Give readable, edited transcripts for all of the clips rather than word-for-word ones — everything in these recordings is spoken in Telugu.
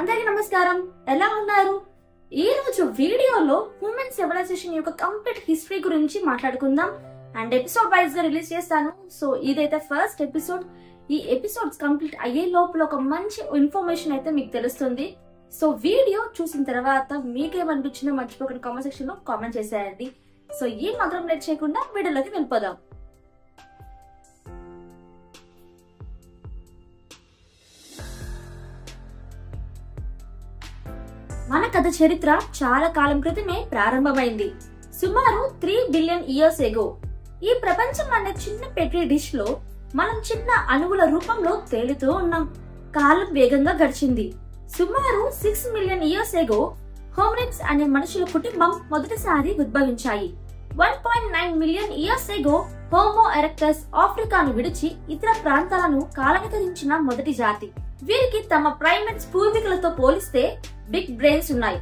అందరికీ నమస్కారం. ఎలా ఉన్నారు? ఈ రోజు వీడియోలో హ్యూమన్ సివిలైజేషన్ యొక్క కంప్లీట్ హిస్టరీ గురించి మాట్లాడుకుందాం. అండ్ ఎపిసోడ్ వైజ్ గా రిలీజ్ చేస్తాను. సో ఇదైతే ఫస్ట్ ఎపిసోడ్. ఈ ఎపిసోడ్స్ కంప్లీట్ అయ్యే లోపల ఒక మంచి ఇన్ఫర్మేషన్ అయితే మీకు తెలుస్తుంది. సో వీడియో చూసిన తర్వాత మీకేమనిపించిందో మర్చిపోకుండా కామెంట్ సెక్షన్ లో కామెంట్ చేసేయండి. సో ఈ మాత్రం లేట్ చేయకుండా వీడియోలోకి వెళ్ళిపోదాం. మన కథ చరిత్ర చాలా కాలం క్రితమే ప్రారంభమైంది. సుమారు 3 బిలియన్ ఇయర్స్ ఎగో. ఈ ప్రపంచం అనే చిన్న పెట్టి డిష్ లో మనం చిన్న అణువుల రూపంలో తేలుతూ ఉన్నాం. కాలం వేగంగా గడిచింది. సుమారు 6 మిలియన్ ఇయర్స్ ఎగో హోమినిడ్స్ అనే మనుషుల కుటుంబం మొదటిసారి ఉద్భవించాయి. 1.9 million years ago homo erectus ఆఫ్రికాను విడిచి ఇతర ప్రాంతాలను కాలనీకరించిన మొదటి జాతి. వీరికి తమ ప్రైమేట్స్ పూర్వీకులతో పోలిస్తే బిగ్ బ్రెయిన్స్ ఉన్నాయి.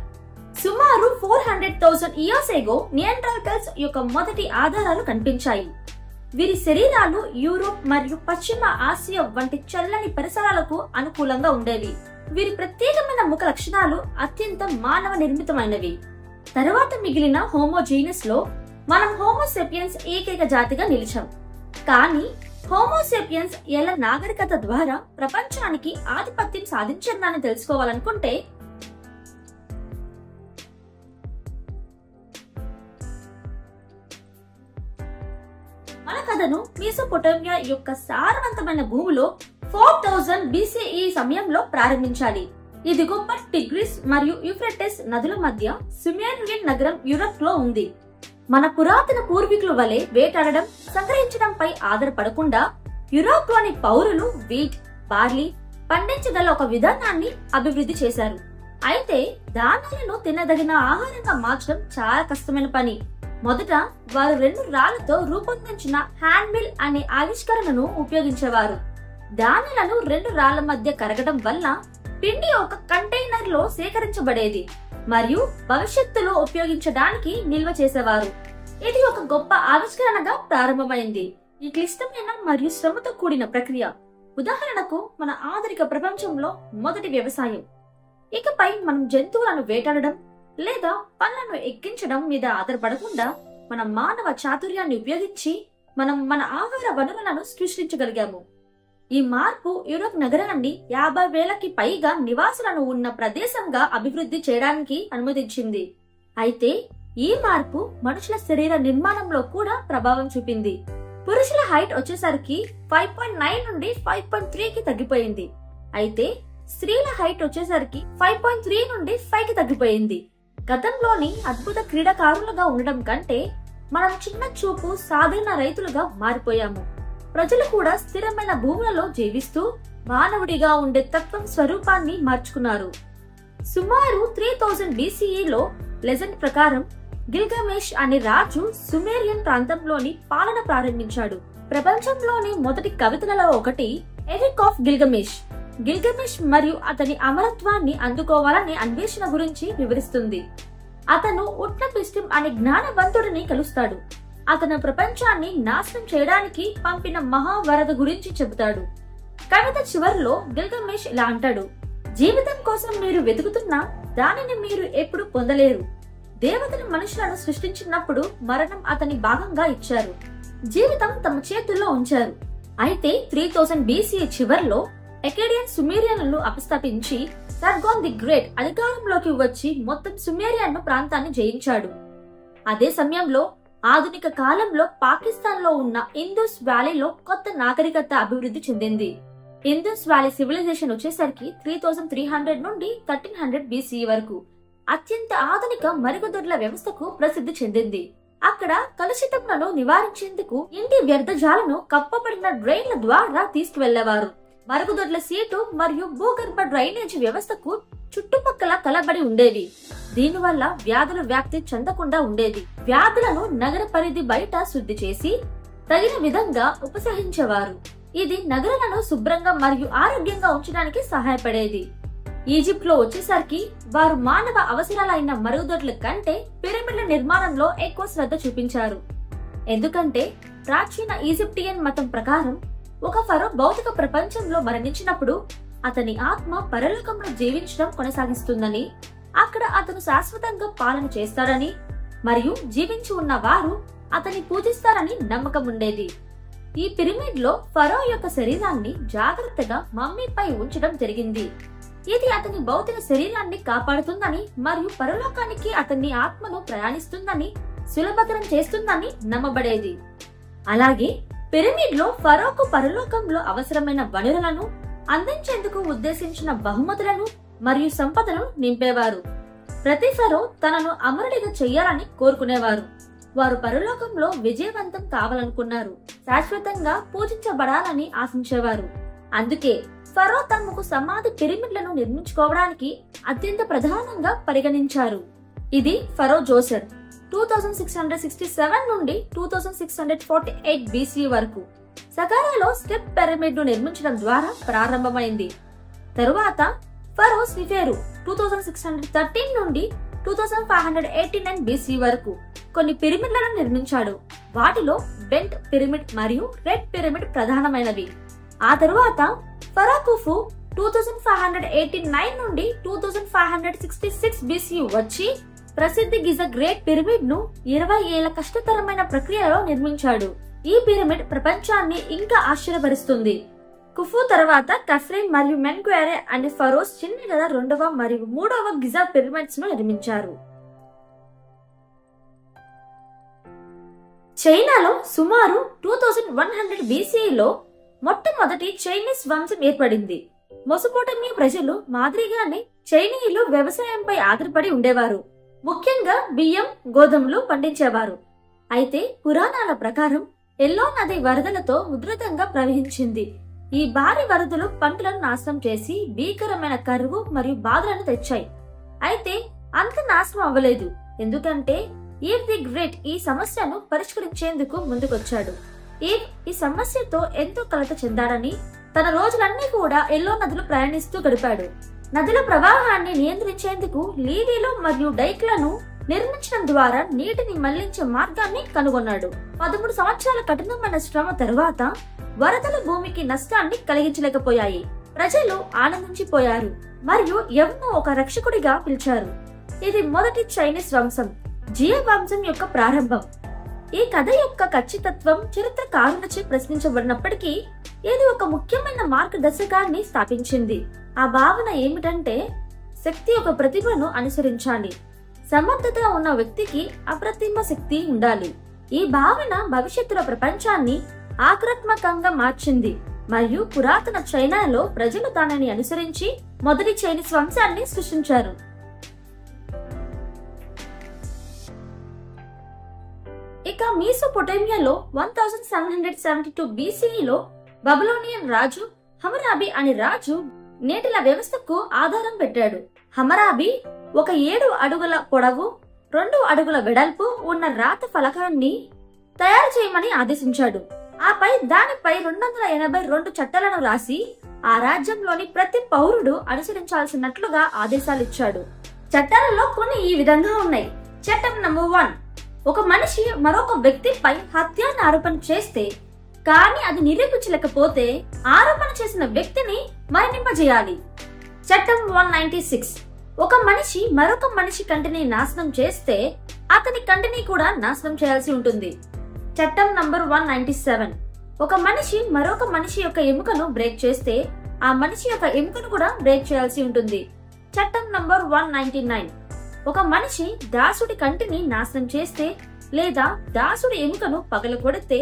సుమారు 400,000 ఇయర్స్ ఎగో నియాండర్టల్స్ యొక్క మొదటి ఆధారాలు కనిపించాయి. వీరి శరీరాలు యూరోప్ మరియు పశ్చిమ ఆసియా వంటి చల్లని పరిసరాలకు అనుకూలంగా ఉండేవి. వీరి ప్రత్యేకమైన ముఖ లక్షణాలు అత్యంత మానవ నిర్మితమైనవి. తరువాత మిగిలిన హోమోజీనస్ లో మనం హోమోసెపియన్స్ ఏకైక జాతిగా నిలిచాం. కానీ హోమోసెపియన్స్ ఎలా నాగరికత ద్వారా ప్రపంచానికి ఆధిపత్యం సాధించిందని తెలుసుకోవాలనుకుంటే మన కథను మెసోపొటేమియా యొక్క సారవంతమైన భూమిలో 4000 BCE సమయంలో ప్రారంభించాలి. ఇది గొప్ప టిగ్రిస్ మరియు యూఫ్రటీస్ నదుల మధ్య సుమేరియన్ నగరం యూరప్ లో ఉంది. మన పురాతన పూర్వీకుల వలె వేటాడడం, సంగ్రహించడంపై ఆధారపడకుండా యూరోప్ లోని పౌరులు వీట్, బార్లీ పండించగల ఒక విధానాన్ని అభివృద్ధి చేశారు. అయితే ధాన్యాలను తినదగిన ఆహారంగా మార్చడం చాలా కష్టమైన పని. మొదట వారు 2 రాళ్లతో రూపొందించిన హ్యాండ్ మిల్ అనే ఆవిష్కరణను ఉపయోగించేవారు. ధాన్యాలను 2 రాళ్ల మధ్య కరగడం వల్ల పిండి ఒక కంటైనర్ లో సేకరించబడేది మరియు భవిష్యత్తులో ఉపయోగించడానికి నిల్వ చేసేవారు. ఇది ఒక గొప్ప ఆవిష్కరణగా ప్రారంభమైంది. ఈ క్లిష్టమైన మరియు శ్రమతో కూడిన ప్రక్రియ. ఉదాహరణకు మన ఆధునిక ప్రపంచంలో మొదటి వ్యవసాయం. ఇకపై మనం జంతువులను వేటాడడం లేదా పళ్ళను ఎక్కించడం మీద ఆధారపడకుండా మన మానవ చాతుర్యాన్ని ఉపయోగించి మనం మన ఆహార వనరులను సృష్టించగలిగాము. ఈ మార్పు యూరోప్ నగరాన్ని 50,000కి పైగా నివాసులను ఉన్న ప్రదేశంగా అభివృద్ధి చేయడానికి అనుమతించింది. అయితే ఈ మార్పు మనుషుల శరీర నిర్మాణంలో కూడా ప్రభావం చూపింది. పురుషుల హైట్ వచ్చేసరికి 5.9 నుండి 5.3కి తగ్గిపోయింది. అయితే స్త్రీల హైట్ వచ్చేసరికి 5.3 నుండి 5కి తగ్గిపోయింది. గతంలోని అద్భుత క్రీడాకారులుగా ఉండడం కంటే మనం చిన్న చూపు సాధారణ రైతులుగా మారిపోయాము. ప్రజలు కూడా స్థిరమైన భూములలో జీవిస్తూ మానవుడిగా ఉండే తత్వం స్వరూపాన్ని మార్చుకున్నారు. సుమారు 3000 BCE లో లెజెండ్ ప్రకారం గిల్గమేష్ అనే రాజు సుమేరియన్ ప్రాంతంలోని పాలన ప్రారంభించాడు. ప్రపంచంలోని మొదటి కవితలలో ఒకటి ఎరిక్ ఆఫ్ గిల్గమేష్. గిల్గమేష్ మరియు అతని అమరత్వాన్ని అందుకోవాలనే అన్వేషణ గురించి వివరిస్తుంది. అతను ఉట్నపిస్టిం అనే జ్ఞానవంతుడిని కలుస్తాడు. అతను ప్రపంచాన్ని నాశనం చేయడానికి పంపిన మహావరద గురించి చెబుతాడు. కవిత చివరిలో గిల్గమేష్ ఇలా అంటాడు: జీవితం కోసం మీరు వెతుకుతున్నా దానిని మీరు ఎప్పుడు పొందలేరు. దేవతలు మనుషులను సృష్టించినప్పుడు మరణం అతని భాగంగా ఇచ్చారు. జీవితం తమ చేతుల్లో ఉంచారు. అయితే 3000 BCE చివరిలో ఎకేడియన్ సుమేరియన్లను అపస్థాపించి సర్గోన్ ది గ్రేట్ అధికారంలోకి వచ్చి మొత్తం సుమేరియన్ ప్రాంతాన్ని జయించాడు. అదే సమయంలో ఆధునిక కాలంలో పాకిస్తాన్ లో ఉన్న ఇందస్ వ్యాలీలో కొత్త నాగరికత అభివృద్ధి చెందింది. ఇందస్ వ్యాలీ సివిలైజేషన్ వచ్చేసరికి 3300 నుండి 1300 BCE వరకు అత్యంత ఆధునిక మరుగుదొడ్ల వ్యవస్థకు ప్రసిద్ధి చెందింది. అక్కడ కలుషితములను నివారించేందుకు ఇంటి వ్యర్థజాలను కప్పబడిన డ్రైన్ల ద్వారా తీసుకువెళ్లేవారు. మరుగుదొడ్ల సీటు మరియు భూగర్భ డ్రైనేజీ వ్యవస్థకు చుట్టుపక్కల కలబడి ఉండేవి. దీనివల్ల వ్యాధుల వ్యాప్తి చెందకుండా ఉండేది. వ్యాధులను నగర పరిధి బయట శుద్ధి చేసి తగిన విధంగా ఉపసహించేవారు. ఇది నగరాలను శుభ్రంగా మరియు ఆరోగ్యంగా ఉంచడానికి సహాయపడేది. ఈజిప్ట్ లో వచ్చేసరికి వారు మానవ అవసరాలైన మరుగుదొడ్ల కంటే పిరమిడ్ల నిర్మాణంలో ఎక్కువ శ్రద్ధ చూపించారు. ఎందుకంటే ప్రాచీన ఈజిప్టియన్ మతం ప్రకారం ఒక ఫరో భౌతిక ప్రపంచంలో మరణించినప్పుడు అతని ఆత్మ పరలోకంలో జీవించడం కొనసాగిస్తుందని, అక్కడ అతను శాశ్వతంగా పాలన చేస్తాడని మరియు జీవించి ఉన్న వారు అతన్ని పూజిస్తారని నమ్మకం ఉండేది. ఈ పిరమిడ్ లో ఫరో యొక్క శరీరాన్ని జాగ్రత్తగా మమ్మీపై ఉంచడం జరిగింది. ఇది అతని భౌతిక శరీరాన్ని కాపాడుతుందని మరియు పరలోకానికి అతని ఆత్మను ప్రయాణిస్తుందని, సులభతరం చేస్తుందని నమ్మబడేది. అలాగే పిరమిడ్ లో ఫరోకు పరలోకంలో అవసరమైన వనరులను అందించేందుకు ఉద్దేశించిన బహుమతులను మరియు సంపదను నింపేవారు. ప్రతి ఫరో తనను అమరుడిగా చెయ్యాలని కోరుకునేవారు. వారు పరలోకంలో విజయవంతం కావాలనుకున్నారు, శాశ్వతంగా పూజించబడాలని ఆశించేవారు. అందుకే ఫరో తమకు సమాధి పిరమిడ్లను నిర్మించుకోవడానికి అత్యంత ప్రధానంగా పరిగణించారు. ఇది ఫరో జోసెర్ 2667 నుండి 2648 BC వరకు సకారాలో స్టెప్ పిరమిడ్ ను నిర్మించడం ద్వారా ప్రారంభమైంది. తరువాత ఫరో స్నిఫెరు 2613 నుండి 2589 BC వరకు కొన్ని పిరమిడ్లను నిర్మించాడు. వాటిలో బెంట్ పిరమిడ్ మరియు రెడ్ పిరమిడ్ ప్రధానమైనవి. ఆ తరువాత ఫరో ఖుఫు 2589 నుండి 2566 BC వచ్చి ప్రసిద్ధి గిజా గ్రేట్ పిరమిడ్ ను 20 ఏళ్ల కష్టతరమైన ప్రక్రియలో నిర్మించాడు. ఈ పిరమిడ్ ప్రపంచాన్ని ఇంకా ఆశ్చర్యపరుస్తుంది. ఖుఫు తర్వాత కఫ్రే మరియు మెన్క్వేరే అనే ఫరోస్ చిన్నగా 2వ మరియు 3వ గిజా పిరమిడ్స్ ను నిర్మించారు. చైనాలో సుమారు 2100 BCలో మొట్టమొదటి చైనీస్ వంశం ఏర్పడింది. మెసొపొటేమియా ప్రజలు మాదిరిగానే చైనీయులు వ్యవసాయంపై ఆధారపడి ఉండేవారు. ముఖ్యంగా బియ్యం, గోధుమలు పండించేవారు. అయితే పురాణాల ప్రకారం ఎల్లో నది వరదలతో ఉధృతంగా ప్రవహించింది. ఈ భారీ వరదలు పంటలను నాశనం చేసి భీకరమైన కరువు మరియు బాధలను తెచ్చాయి. అయితే అంత నాశనం అవ్వలేదు, ఎందుకంటే ఈవ్ ది గ్రేట్ ఈ సమస్యను పరిష్కరించేందుకు ముందుకొచ్చాడు. ఈవ్ ఈ సమస్యతో ఎంతో కలత చెందాడని తన రోజులన్నీ కూడా ఎల్లో నదిలో ప్రయాణిస్తూ గడిపాడు. నదుల ప్రవాహాన్ని నియంత్రించేందుకు లీవీలు మరియు డైక్లను నిర్మించడం ద్వారా నీటిని మళ్లించే మార్గాన్ని కనుగొన్నాడు. 13 సంవత్సరాల కఠినమైన శ్రమ తరువాత వరదలు భూమికి నష్టాన్ని కలిగించలేకపోయాయి. ప్రజలు ఆనందించిపోయారు మరియు యవ్ను ఒక రక్షకుడిగా పిలిచారు. ఇది మొదటి చైనీస్ వంశం, జియా వంశం యొక్క ప్రారంభం. ఈ కథ యొక్క ఖచ్చితత్వం చరిత్రకారులచే ప్రశ్నించబడినప్పటికీ ఇది ఒక ముఖ్యమైన మార్గదర్శకాన్ని స్థాపించింది. ఆ భావన ఏమిటంటే శక్తి ఒక ప్రతిభను అనుసరించాలి. సమర్థత ఉన్న వ్యక్తికి అప్రతిమ శక్తి ఉండాలి. ఈ భావన భవిష్యత్తులో ప్రపంచాన్ని ఆక్రమణంగా మార్చింది మరియు పురాతన చైనాలో ప్రజలు దానిని అనుసరించి మొదటి చైనీస్ వంశాన్ని సృష్టించారు. ఇక మెసొపొటేమియాలో 1772 BCలో బబులోనియన్ రాజు హమ్మరాబి అనే రాజు నేటిల వ్యవస్థకు ఆధారం పెట్టాడు. హమ్మరాబి ఒక 7 అడుగుల పొడవు 2 అడుగుల వెడల్పు ఉన్న రాత ఫలకాన్ని తయారు చేయమని ఆదేశించాడు. ఆపై దానిపై 282 చట్టాలను రాసి ఆ రాజ్యంలోని ప్రతి పౌరుడు అనుసరించాల్సినట్లుగా ఆదేశాలిచ్చాడు. చట్టాలలో కొన్ని ఈ విధంగా ఉన్నాయి. చట్టం నంబర్ 1, ఒక మనిషి మరొక వ్యక్తిపై హత్యాన్ని ఆరోపణ చేస్తే కానీ అది నిరూపించలేకపోతే ఆరోపణ చేసిన వ్యక్తిని మరణింపజేయాలి. చట్టం 196, ఒక మనిషి మరొక మనిషి కంటిని నాశనం చేస్తే అతని కంటిని కూడా నాశనం చేయాల్సి ఉంటుంది. చట్టం నంబర్ 197, ఒక మనిషి మరొక మనిషి యొక్క ఎముకను బ్రేక్ చేస్తే ఆ మనిషి యొక్క ఎముకను కూడా బ్రేక్ చేయాల్సి ఉంటుంది. చట్టం నంబర్ 199, ఒక మనిషి దాసుడి కంటిని నాశనం చేస్తే లేదా దాసుడి ఎముకను పగలగొడితే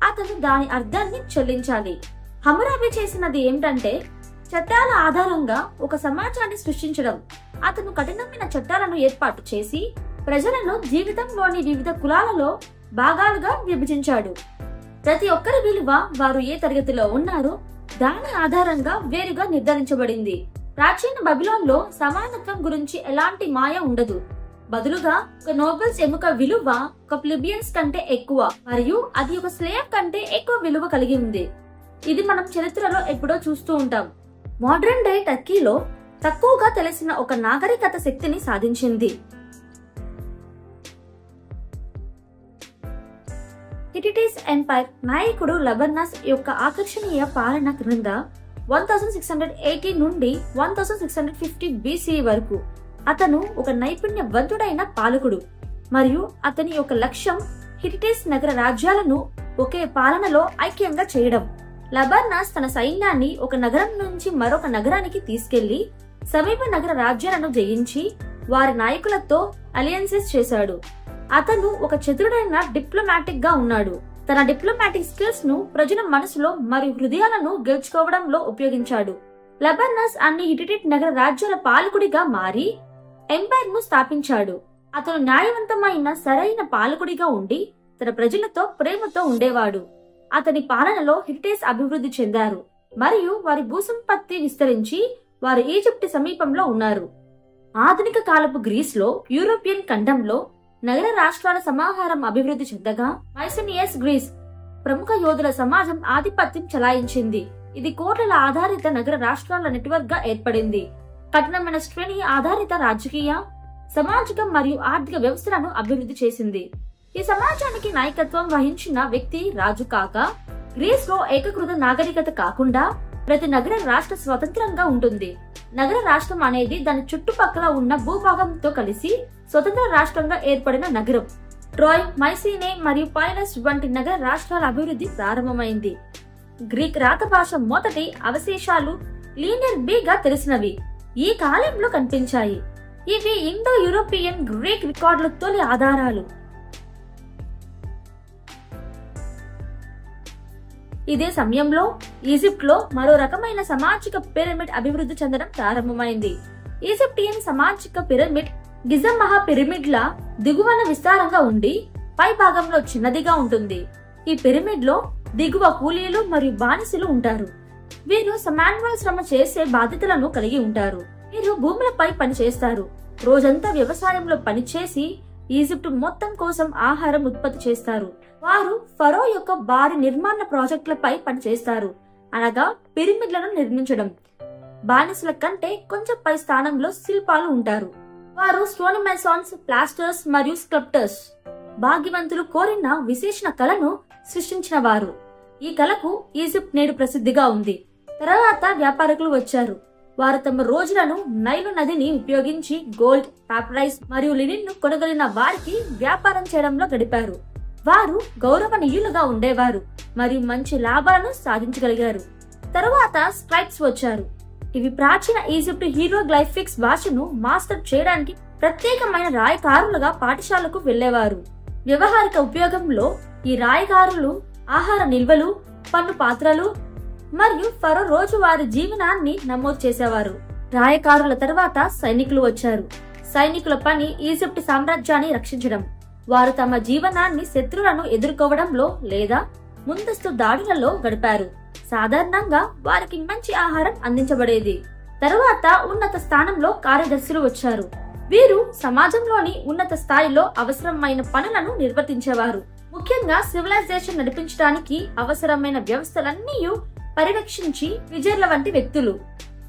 అతను దాని అర్థాన్ని చెల్లించాలి. హమ్మరాబి చేసినది ఏమిటంటే చట్టాల ఆధారంగా ఒక సమాజాన్ని సృష్టించడం. అతను కఠినమైన చట్టాలను ఏర్పాటు చేసి ప్రజలను జీవితంలోని వివిధ కులాలలో భాగాలుగా విభజించాడు. ప్రతి ఒక్కరి విలువ, వారు ఏ తరగతిలో ఉన్నారో దాని ఆధారంగా వేరుగా నిర్ధారించబడింది. ప్రాచీన బబిలోన్లో సమానత్వం గురించి ఎలాంటి మాయ ఉండదు. బదులుగా ఒక నోబెల్స్ ఎముక విలువ ఒక ప్లిబియన్స్ కంటే ఎక్కువ మరియు అది ఒక స్లేవ్ కంటే ఎక్కువ విలువ కలిగి ఉంది. ఇది మనం చరిత్రలో ఎప్పుడో చూస్తూ ఉంటాం. మోడర్న్ డే టర్కీలో తక్కువగా తెలిసిన ఒక నాగరికత శక్తిని సాధించింది. హిటిటిస్ ఎంపైర్ నాయకుడు లబర్నస్ యొక్క ఆకర్షణీయ పాలన క్రింద 1680 నుండి 1650 BCE వరకు అతను ఒక నైపుణ్యవంతుడైన పాలకుడు మరియు అతని యొక్క లక్ష్యం హిటిటేస్ నగర రాజ్యాలను ఒకే పాలనలో ఐక్యంగా చేయడం. లబర్నాస్ తన సైన్యాన్ని ఒక నగరం నుంచి మరొక నగరానికి తీసుకెళ్లి సమీప నగర రాజ్యాలను జయించి వారి నాయకులతో అలయన్సెస్ చేశాడు. అతను ఒక చతురుడైన డిప్లొమాటిక్ గా ఉన్నాడు. తన డిప్లొమాటిక్ స్కిల్స్ ను ప్రజల మనసులో మరియు హృదయాలను గెలుచుకోవడంలో ఉపయోగించాడు. లబర్నాస్ అన్ని హిటిటేట్ నగర రాజ్యాల పాలకుడిగా మారి ఎంపైర్ ను స్థాపించాడు. అతను న్యాయవంతమైన సరైన పాలకుడిగా ఉండి తన ప్రజలతో ప్రేమతో ఉండేవాడు. అతని పాలనలో హిటిటేస్ అభివృద్ధి చెందారు మరియు వారి భూసంపత్తి విస్తరించి వారు ఈజిప్ట్ సమీపంలో ఉన్నారు. ఆధునిక కాలపు గ్రీస్ లో యూరోపియన్ ఖండంలో నగర రాష్ట్రాల సమాహారం అభివృద్ధి చెందగా మైసెనియస్ గ్రీస్ ప్రముఖ యోధుల సమాజం ఆధిపత్యం చెలాయించింది. ఇది కోట్ల ఆధారిత నగర రాష్ట్రాల నెట్వర్క్ గా ఏర్పడింది. కఠినమైన శ్రేణి ఆధారిత రాజకీయ, సామాజిక మరియు ఆర్థిక వ్యవస్థలను అభివృద్ధి చేసింది. ఈ సమాజానికి నాయకత్వం వహించిన వ్యక్తి రాజు కాక గ్రీస్ లో ఏకీకృత నాగరికత కాకుండా ప్రతి నగర రాష్ట్ర స్వతంత్రంగా ఉంటుంది. నగర రాష్ట్రం అనేది దాని చుట్టుపక్కల ఉన్న భూభాగంతో కలిసి స్వతంత్ర రాష్ట్రంగా ఏర్పడిన నగరం. ట్రోయ్, మైసీనే మరియు పైలస్ వంటి నగర రాష్ట్రాల అభివృద్ధి ప్రారంభమైంది. గ్రీక్ రాత భాష మొదటి అవశేషాలు లీనియర్ బి గా తెలిసినవి ఈ కాలంలో కనిపించాయి. ఇవి ఇండో యూరోపియన్ గ్రీక్ రికార్డుల తొలి ఆధారాలు. ఇదే సమయంలో ఈజిప్ట్ లో మరో రకమైన సామాజిక పిరమిడ్ అభివృద్ధి చెందడం ప్రారంభమైంది. ఈజిప్టియన్ సామాజిక పిరమిడ్ గిజం మహా పిరమిడ్ లా దిగువన విస్తారంగా ఉండి పై భాగంలో చిన్నదిగా ఉంటుంది. ఈ పిరమిడ్ లో దిగువ కూలీలు మరియు బానిసలు ఉంటారు. వీరు సమాన్యువల్ శ్రమ చేసే బాధ్యతలను కలిగి ఉంటారు. వీరు భూములపై పని చేస్తారు. రోజంతా వ్యవసాయంలో పనిచేసి ఈజిప్ట్ మొత్తం కోసం ఆహారం ఉత్పత్తి చేస్తారు. వారు ఫరో యొక్క భారీ నిర్మాణ ప్రాజెక్టులపై పనిచేస్తారు, అనగా పిరమిడ్లను నిర్మించడం. బానిసల కంటే కొంచెం పై స్థానంలో శిల్పాలు ఉంటారు. వారు స్టోనిమెసాన్స్, ప్లాస్టర్స్ మరియు స్కల్ప్టర్స్. భాగ్యవంతులు కోరిన విశేషణ కళను సృష్టించిన వారు. ఈ కళకు ఈజిప్ట్ నేడు ప్రసిద్ధిగా ఉంది. తర్వాత వ్యాపారకులు వచ్చారు. వారు తమ రోజులను నైలు నదిని ఉపయోగించి గోల్డ్, పాపరైస్ మరియు లినిన్ ను కొనగలిగిన వారికి వ్యాపారం చేయడంలో గడిపారు. వారు గౌరవనీయులుగా ఉండేవారు మరియు మంచి లాభాలను సాధించగలిగారు. తరువాత స్క్రైబ్స్ వచ్చారు. ఇవి ప్రాచీన ఈజిప్ట్ హీరోగ్లైఫిక్స్ భాషను మాస్టర్ చేయడానికి ప్రత్యేకమైన రాయకారులుగా పాఠశాలకు వెళ్లేవారు. వ్యవహారిక ఉపయోగంలో ఈ రాయకారులు ఆహార నిల్వలు, పన్ను పాత్రలు మరియు ఫరో రోజువారీ జీవనాన్ని నమోదు చేసేవారు. రాయకారుల తర్వాత సైనికులు వచ్చారు. సైనికుల పని ఈజిప్ట్ సామ్రాజ్యాన్ని రక్షించడం. వారు తమ జీవనాన్ని శత్రువులను ఎదుర్కోవడంలో లేదా ముందస్తు దాడులలో గడిపారు. సాధారణంగా వారికి మంచి ఆహారం అందించబడేది. తరువాత ఉన్నత స్థానంలో కార్యదర్శులు వచ్చారు. వీరు సమాజంలోని ఉన్నత స్థాయిలో అవసరమైన పనులను నిర్వర్తించేవారు. ముఖ్యంగా సివిలైజేషన్ నడిపించడానికి అవసరమైన వ్యవస్థలన్నీ పర్యవేక్షించి విజర్ల వంటి వ్యక్తులు.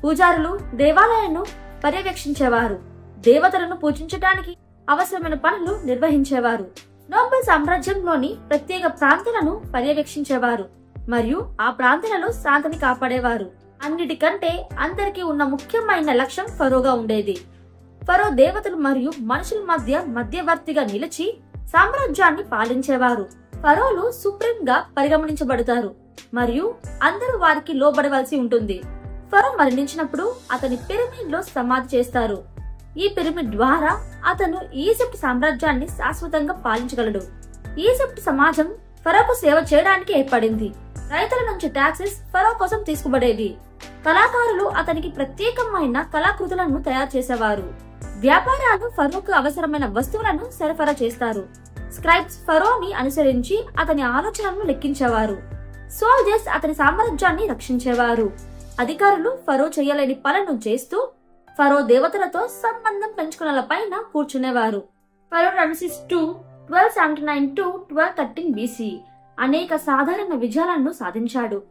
పూజారులు దేవాలయాలను పర్యవేక్షించేవారు. దేవతలను పూజించడానికి అవసరమైన పనులు నిర్వహించేవారు. నోబెల్ సామ్రాజ్యంలోని ప్రత్యేక ప్రాంతాలను పర్యవేక్షించేవారు మరియు ఆ ప్రాంతాలలో శాంతిని కాపాడేవారు. అన్నిటికంటే అందరికీ ఉన్న ముఖ్యమైన లక్ష్యం ఫరోగా ఉండేది. ఫరో దేవతలు మరియు మనుషుల మధ్య మధ్యవర్తిగా నిలిచి సామ్రాజ్యాన్ని పాలించేవారు. ఫరోలు సుప్రీం గా పరిగణించబడతారు మరియు అందరూ వారికి లోబడవలసి ఉంటుంది. ఫరో మరణించినప్పుడు అతని పిరమిడ్ లో సమాధి చేస్తారు. ఈ పిరమిడ్ ద్వారా అతను ఈజిప్ట్ సామ్రాజ్యాన్ని శాశ్వతంగా పాలించగలడు. ఈజిప్ట్ సమాజం ఫరోకు సేవ చేయడానికి ఏర్పడింది. రైతుల నుంచి టాక్సెస్ ఫరో కోసం తీసుకుబడేవి. కళాకారులు అతనికి ప్రత్యేకమైన కళాకృతులను తయారు చేసేవారు. వ్యాపారాలు ఫరోకు అవసరమైన వస్తువులను సరఫరా చేస్తారు. స్క్రైబ్స్ ఫరోని అనుసరించి అతని ఆలోచనలను లెక్కించేవారు. సోల్జర్స్ అతని సామ్రాజ్యాన్ని రక్షించేవారు. అధికారులు ఫరో చేయలేని పనులను చేస్తూ ఫరో దేవతలతో సంబంధం పెంచుకున్న పైన కూర్చునేవారు. ఫరో రమ్సెస్ II 1279 to 1213 BC అనేక సాధారణ విజయాలను సాధించాడు.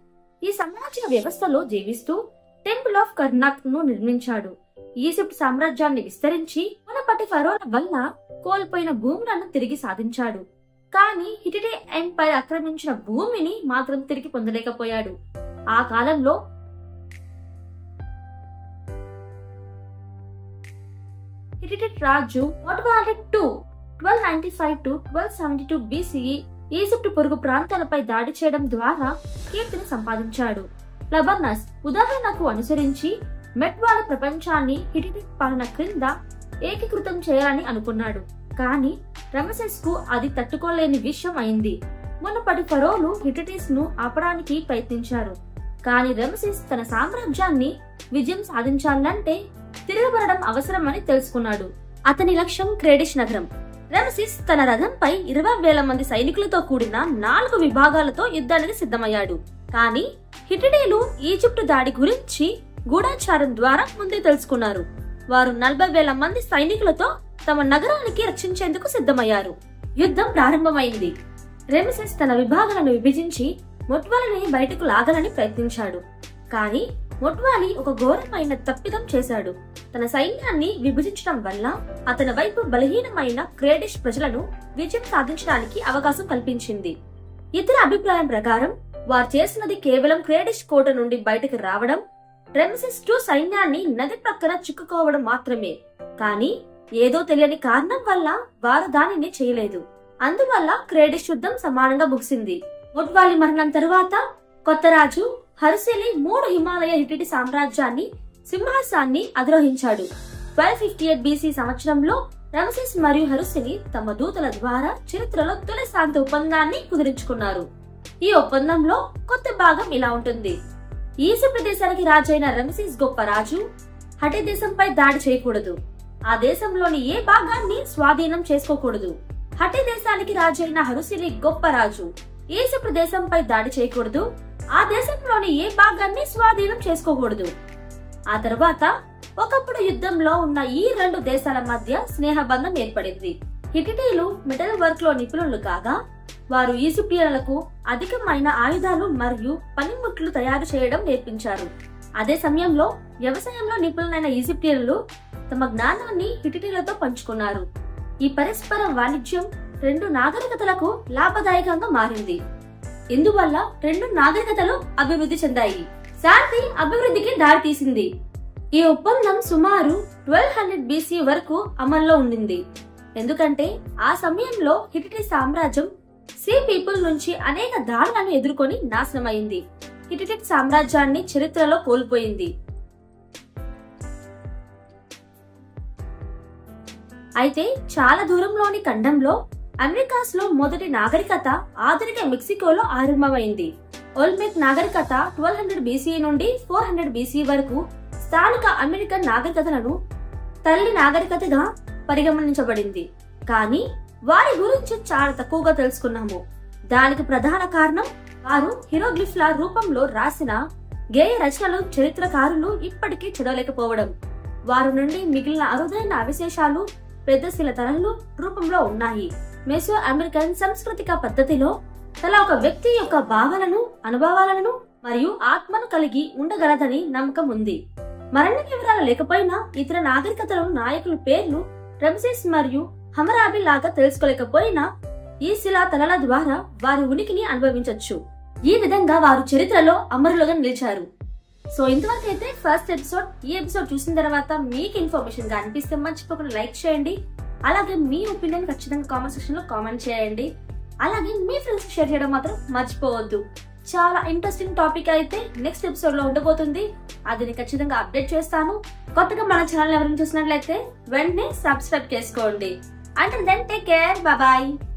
ఈ సామాజిక వ్యవస్థలో జీవిస్తూ టెంపుల్ ఆఫ్ కర్నాక్ ను నిర్మించాడు. ఈజిప్ట్ సామ్రాజ్యాన్ని విస్తరించి మునుపటి ఫరోల వల్ల కోల్పోయిన భూములను తిరిగి సాధించాడు. కానీ హిటిటే ఎంపైర్ ఆక్రమించిన భూమిని మాత్రం తిరిగి పొందలేకపోయాడు. ఆ కాలంలో హిటిటిట్ రాజు మొట్వాలి II 1295 to 1272 BCE ఈజిప్ట్ పొరుగు ప్రాంతాలపై దాడి చేయడం ద్వారా కీర్తిని సంపాదించాడు. లబర్నస్ ఉదాహరణకు అనుసరించి మెట్వాల ప్రపంచాన్ని హిటిటిట్ పాలన క్రింద ఏకీకృతం చేయాలని అనుకున్నాడు. కానీ రమసెస్ కు అది తట్టుకోలేని విషయం అయింది. మునుపటి ఫరోలు హిటిటిస్ ను ఆపడానికి ప్రయత్నించారు. కానీ రమసెస్ తన సామ్రాజ్యాన్ని విజయం సాధించాలంటే తిరగబడడం అవసరమని తెలుసుకున్నాడు. అతని లక్ష్యం క్రేడిష్ నగరం. రమసెస్ తన రథంపై 20,000 మంది సైనికులతో కూడిన 4 విభాగాలతో యుద్ధానికి సిద్ధమయ్యాడు. కానీ హిటిటీలు ఈజిప్టు దాడి గురించి గూఢాచారం ద్వారా ముందే తెలుసుకున్నారు. వారు 40,000 మంది సైనికులతో తమ నగరానికి రక్షించేందుకు సిద్ధమయ్యారు. యుద్ధం ప్రారంభమైంది. రమసెస్ తన విభాగాలను విభజించి మొట్వాలిని బయటకు లాగాలని ప్రయత్నించాడు. కానీ మొట్వాలి ఒక ఘోరమైన తప్పిదం చేశాడు. తన సైన్యాన్ని విభజించడం వల్ల అతని వైపు బలహీనమైన క్రేడిష్ ప్రజలను విజయం సాధించడానికి అవకాశం కల్పించింది. ఇతర అభిప్రాయం ప్రకారం వారు చేసినది కేవలం క్రేడిష్ కోట నుండి బయటకు రావడం, రమసెస్ II సైన్యాన్ని నది ప్రక్కన చిక్కుకోవడం మాత్రమే. కానీ ఏదో తెలియని కారణం వల్ల వారు దానిని చేయలేదు. అందువల్ల క్రేడిష్ యుద్ధం సమానంగా ముగిసింది. మొట్వాలి మరణం తరువాత కొత్త రాజు హర్సిలి 3 హిమాలయ హిటిటి సామ్రాజ్యాన్ని సింహాసాన్ని అధిరోహించాడు. 1258 BC సంవత్సరంలో రమసెస్ మరియు హర్సిలి తమ దూతల ద్వారా చరిత్రలో తొలి శాంతి ఒప్పందాన్ని కుదిరించుకున్నారు. ఈ ఒప్పందంలో కొత్త భాగం ఇలా ఉంటుంది. ఈజిప్ట్ దేశానికి రాజైన రమసెస్ గొప్ప రాజు హటి దేశంపై దాడి చేయకూడదు. ఆ దేశంలోని ఏ భాగాన్ని స్వాధీనం చేసుకోకూడదు. హటి దేశానికి రాజైన హర్సిలి గొప్ప రాజు ఈజిప్ట్ దేశంపై దాడి చేయకూడదు. ఆ దేశంలోని ఏ భాగాన్ని స్వాధీనం చేసుకోకూడదు. ఆ తర్వాత ఒకప్పుడు యుద్ధంలో ఉన్న ఈ 2 దేశాల మధ్య స్నేహబంధం ఏర్పడింది. హిటిటీలు మెటల్ వర్క్ లో నిపుణులు కాగా వారు ఈజిప్షియన్లకు అధికమైన ఆయుధాలు మరియు పనిముట్లు తయారు చేయడం నేర్పించారు. అదే సమయంలో వ్యవసాయంలో నిపుణులైన ఈజిప్షియన్లు తమ జ్ఞానాన్ని హిటిటీలతో పంచుకున్నారు. ఈ పరస్పర వాణిజ్యం 2 నాగరికతలకు లాభదాయకంగా మారింది. ఇందువల్ల 2 నాగరికతలు అభివృద్ధి చెందాయి. శాంతి అభివృద్ధికి దారితీసింది. ఈ ఒప్పందం సుమారు 1200 BC వరకు అమల్లో ఉండింది. ఎందుకంటే ఆ సమయంలో హిటిటి సామ్రాజ్యం సీ పీపుల్ నుంచి అనేక దాడులను ఎదుర్కొని నాశనమైంది. హిటిటిట్ సామ్రాజ్యాన్ని చరిత్రలో కోల్పోయింది. అయితే చాలా దూరంలోని ఖండంలో అమెరికాస్ లో మొదటి నాగరికత ఆధునిక మెక్సికోలో ఆరంభమైంది. ఓల్మెక్ నాగరికత 1200 BC నుండి 400 BC వరకు స్థానిక అమెరికన్ నాగరికతలను తల్లి నాగరికతగా పరిగణించబడింది. కానీ వారి గురించి చాలా తక్కువగా తెలుసుకున్నాము. దానికి ప్రధాన కారణం వారు హీరోగ్లిఫ్ల రూపంలో రాసిన గేయ రచనలు చరిత్రకారులు ఇప్పటికీ చదవలేకపోవడం. వారి నుండి మిగిలిన అరుదైన అవశేషాలు పెద్ద శిలతరలు రూపంలో ఉన్నాయి. మెసో అమెరికన్ సాంస్కృతిక పద్ధతిలో తల ఒక వ్యక్తి యొక్క భావనలను, అనుభవాలను మరియు ఆత్మను కలిగి ఉండగలదని నమ్మకం ఉంది. మరణ వివరాలు లేకపోయినా ఇతర నాగరికతల నాయకుల పేర్లు రమసెస్ మరియు హమ్మరాబి లాగా తెలుసుకోలేకపోయినా ఈ శిలా తలల ద్వారా వారి ఉనికిని అనుభవించవచ్చు. ఈ విధంగా వారు చరిత్రలో అమరులుగా నిలిచారు. సో ఇంతవరకు అయితే ఫస్ట్ ఎపిసోడ్. ఈ ఎపిసోడ్ చూసిన తర్వాత మీకు ఇన్ఫర్మేషన్ గా అనిపిస్తే మర్చిపోకుండా లైక్ చేయండి. అలాగే మీ ఒపీనియన్ ఖచ్చితంగా కామెంట్ సెక్షన్ లో కామెంట్ చేయండి. అలాగే మీ ఫ్రెండ్స్ షేర్ చేయడం మాత్రం మర్చిపోవద్దు. చాలా ఇంట్రెస్టింగ్ టాపిక్ అయితే నెక్స్ట్ ఎపిసోడ్ లో ఉండబోతుంది. అది ఖచ్చితంగా అప్డేట్ చేస్తాను. కొత్తగా మన ఛానల్ ఎవరైనా చూసినట్లయితే వెంటనే సబ్స్క్రైబ్ చేసుకోండి. Until then, take care. Bye bye.